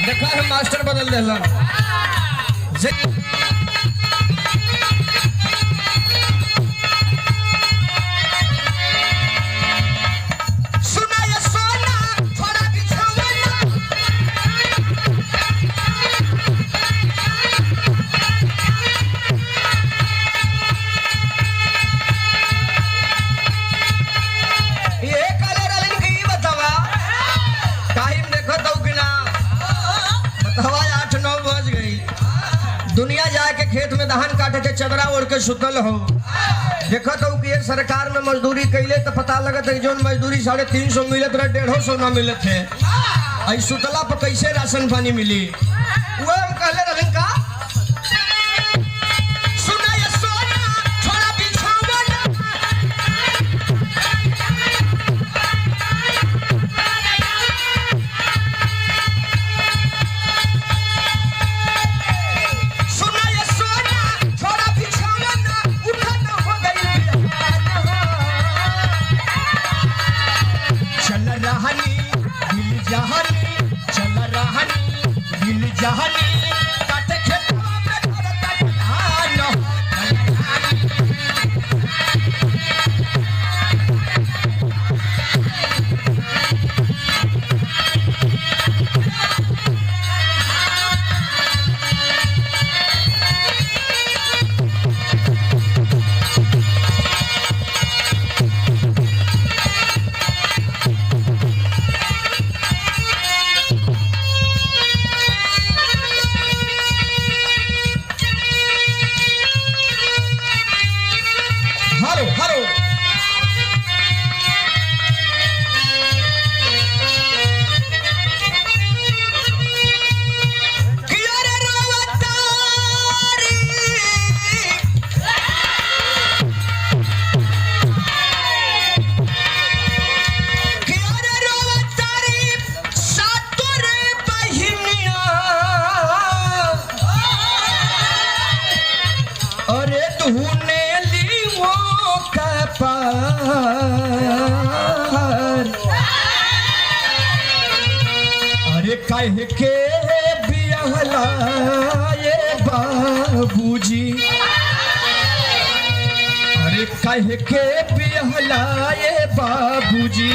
देखा है मास्टर बदल देला दुनिया जाके खेत में धान काटे के चदरा ओढ़ के सुतल हो। देखो तो कि सरकार में मजदूरी कैले तो पता लगत है जो मजदूरी 350 मिलत रहे 150 ना मिलत है। आई सुतला पर कैसे राशन पानी मिली वो हम कहले रहन का अरे कह के बिहला ये बाबूजी अरे कह के बिहला ये बाबूजी